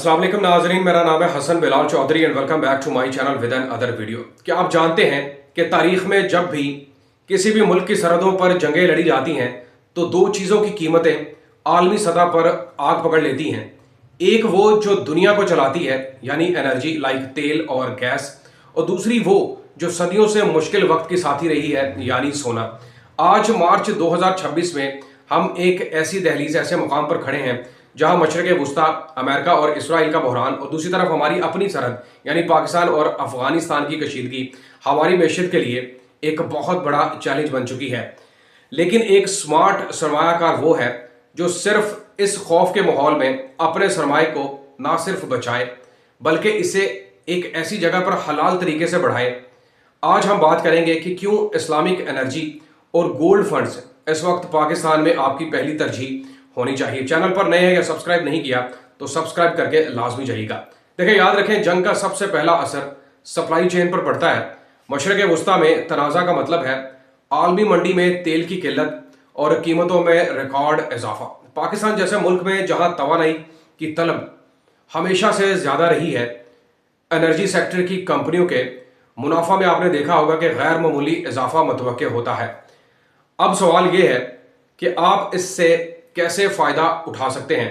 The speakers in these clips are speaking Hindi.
अस्सलाम वालेकुम नाजरीन, मेरा नाम है Hasan Bilal Chaudhary and welcome back to my channel with another video. क्या आप जानते हैं कि तारीख में जब भी किसी भी मुल्क की सरहदों पर जंगें लड़ी जाती हैं तो दो चीज़ों की कीमतें आलमी सतह पर आग पकड़ लेती हैं। एक वो जो दुनिया को चलाती है यानी एनर्जी लाइक तेल और गैस, और दूसरी वो जो सदियों से मुश्किल वक्त की साथी रही है यानी सोना। आज मार्च 2026 में हम एक ऐसी दहलीज ऐसे मुकाम पर खड़े हैं जहां मशरक़ वुस्ता, अमेरिका और इसराइल का बहरान और दूसरी तरफ हमारी अपनी सरहद यानी पाकिस्तान और अफगानिस्तान की कशीदगी हमारी मैशियत के लिए एक बहुत बड़ा चैलेंज बन चुकी है। लेकिन एक स्मार्ट सरमायाकार वो है जो सिर्फ इस खौफ के माहौल में अपने सरमाए को ना सिर्फ बचाए बल्कि इसे एक ऐसी जगह पर हलाल तरीके से बढ़ाए। आज हम बात करेंगे कि क्यों इस्लामिक एनर्जी और गोल्ड फंड्स इस वक्त पाकिस्तान में आपकी पहली तरजीह होनी चाहिए। चैनल पर नए हैं या सब्सक्राइब नहीं किया तो सब्सक्राइब करके लाजमी जाइएगा। देखिए, याद रखें, जंग का सबसे पहला असर सप्लाई चेन पर पड़ता है। मशरक़ वुस्ता में तनाज़ा का मतलब है आलमी मंडी में तेल की किल्लत और कीमतों में रिकॉर्ड इजाफा। पाकिस्तान जैसे मुल्क में जहां तवानाई की तलब हमेशा से ज्यादा रही है, एनर्जी सेक्टर की कंपनियों के मुनाफा में आपने देखा होगा कि गैर मामूली इजाफा मुतवक्के होता है। अब सवाल यह है कि आप इससे कैसे फायदा उठा सकते हैं।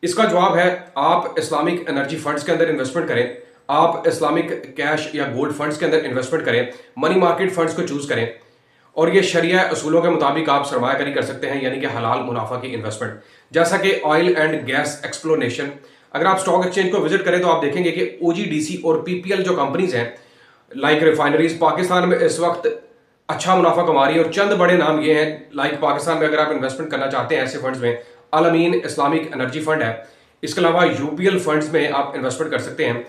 इसका जवाब है आप इस्लामिक एनर्जी फंड्स के अंदर इन्वेस्टमेंट करें, आप इस्लामिक कैश या गोल्ड फंड्स के अंदर इन्वेस्टमेंट करें, मनी मार्केट फंड्स को चूज करें और ये शरिया असूलों के मुताबिक आप सरमायाकारी कर सकते हैं यानी कि हलाल मुनाफा की इन्वेस्टमेंट, जैसा कि ऑयल एंड गैस एक्सप्लोरेशन। अगर आप स्टॉक एक्सचेंज को विजिट करें तो आप देखेंगे कि ओजीडीसी और पीपीएल जो कंपनीज हैं लाइक रिफाइनरीज पाकिस्तान में इस वक्त अच्छा मुनाफा कमा रही है। और चंद बड़े नाम ये हैं लाइक पाकिस्तान में अगर आप इन्वेस्टमेंट करना चाहते हैं ऐसे फंड्स में, अल अमीन इस्लामिक एनर्जी फंड है, इसके अलावा यूपीएल फंड्स में आप इन्वेस्टमेंट कर सकते हैं,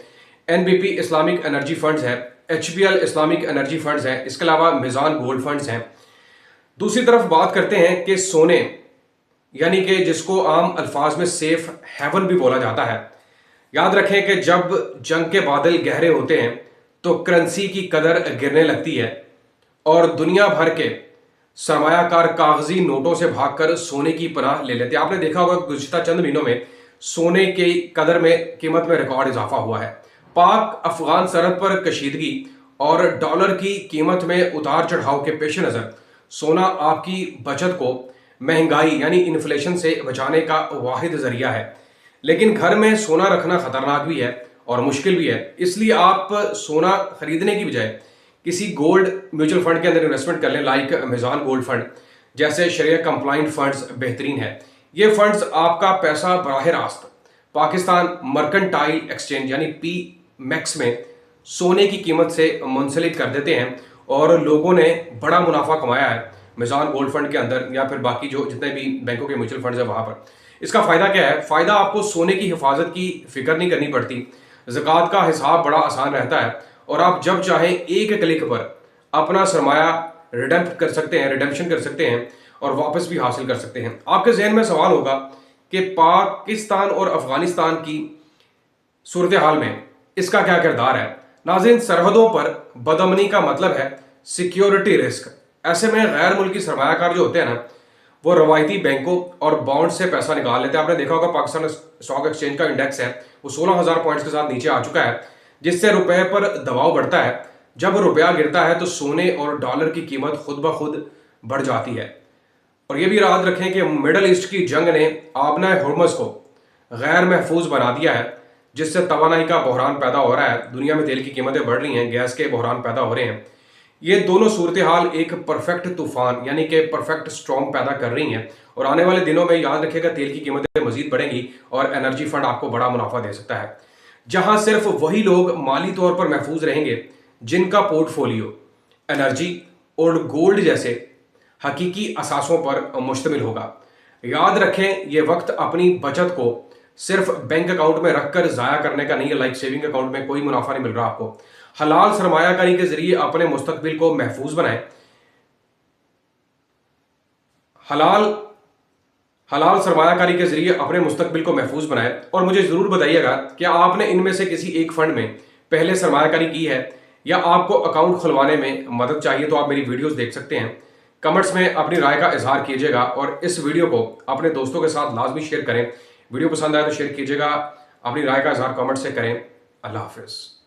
एनबीपी इस्लामिक एनर्जी फंड्स है, एचबीएल इस्लामिक एनर्जी फंड्स है, इसके अलावा मिजान गोल्ड फंड्स हैं। दूसरी तरफ बात करते हैं कि सोने यानी कि जिसको आम अल्फाज में सेफ हेवन भी बोला जाता है। याद रखें कि जब जंग के बादल गहरे होते हैं तो करेंसी की कदर गिरने लगती है और दुनिया भर के सरमायाकार कागजी नोटों से भागकर सोने की पनाह ले लेते हैं। आपने देखा होगा गुज़िश्ता चंद महीनों में सोने की कदर में कीमत में रिकॉर्ड इजाफा हुआ है। पाक अफगान सरहद पर कशीदगी और डॉलर की कीमत में उतार चढ़ाव के पेश नज़र सोना आपकी बचत को महंगाई यानी इन्फ्लेशन से बचाने का वाहिद जरिया है। लेकिन घर में सोना रखना खतरनाक भी है और मुश्किल भी है, इसलिए आप सोना खरीदने की बजाय किसी गोल्ड म्यूचुअल फंड के अंदर इन्वेस्टमेंट कर लें लाइक मिजान गोल्ड फंड जैसे शरिया कंप्लाइंट फंड्स बेहतरीन है। ये फंड्स आपका पैसा बराह रास्त पाकिस्तान मर्केंटाइल एक्सचेंज यानी पी मैक्स में सोने की कीमत से मुंसलिक कर देते हैं और लोगों ने बड़ा मुनाफा कमाया है मिजान गोल्ड फंड के अंदर या फिर बाकी जो जितने भी बैंकों के म्यूचुअल फंड्स है वहां पर। इसका फायदा क्या है? फायदा आपको सोने की हिफाजत की फिक्र नहीं करनी पड़ती, ज़कात का हिसाब बड़ा आसान रहता है और आप जब चाहें एक क्लिक पर अपना सरमाया रिडेम्पशन कर सकते हैं और वापस भी हासिल कर सकते हैं। आपके जहन में सवाल होगा कि पाकिस्तान और अफगानिस्तान की सूरत हाल में इसका क्या किरदार है। नाज़रीन, सरहदों पर बदअमनी का मतलब है सिक्योरिटी रिस्क। ऐसे में गैर मुल्की सरमायाकार जो होते हैं ना, वो रवायती बैंकों और बॉन्ड से पैसा निकाल लेते हैं। आपने देखा होगा पाकिस्तान स्टॉक एक्सचेंज का इंडेक्स है वो 16,000 पॉइंट्स के साथ नीचे आ चुका है, जिससे रुपए पर दबाव बढ़ता है। जब रुपया गिरता है तो सोने और डॉलर की कीमत खुद ब खुद बढ़ जाती है। और यह भी याद रखें कि मिडल ईस्ट की जंग ने आबना हुर्मुज़ को गैर महफूज बना दिया है, जिससे तवानाई का बहरान पैदा हो रहा है। दुनिया में तेल की कीमतें बढ़ रही हैं, गैस के बहरान पैदा हो रहे हैं। ये दोनों सूरत हाल एक परफेक्ट तूफान यानी कि परफेक्ट स्टॉर्म पैदा कर रही हैं और आने वाले दिनों में याद रखिएगा तेल की कीमतें मजीद बढ़ेंगी और एनर्जी फंड आपको बड़ा मुनाफा दे सकता है, जहां सिर्फ वही लोग माली तौर पर महफूज रहेंगे जिनका पोर्टफोलियो एनर्जी और गोल्ड जैसे हकीकी असासों पर मुश्तमिल होगा। याद रखें, यह वक्त अपनी बचत को सिर्फ बैंक अकाउंट में रखकर जाया करने का नहीं है। लाइक सेविंग अकाउंट में कोई मुनाफा नहीं मिल रहा आपको। हलाल सरमायाकारी के जरिए अपने मुस्तकबिल को महफूज बनाएं। हलाल सरमायाकारी के जरिए अपने मुस्तकबिल को महफूज बनाएं और मुझे जरूर बताइएगा क्या आपने इनमें से किसी एक फंड में पहले सरमायाकारी की है या आपको अकाउंट खुलवाने में मदद चाहिए तो आप मेरी वीडियोस देख सकते हैं। कमेंट्स में अपनी राय का इजहार कीजिएगा और इस वीडियो को अपने दोस्तों के साथ लाजमी शेयर करें। वीडियो पसंद आए तो शेयर कीजिएगा। अपनी राय का इजहार कमेंट से करें। अल्लाह हाफिज़।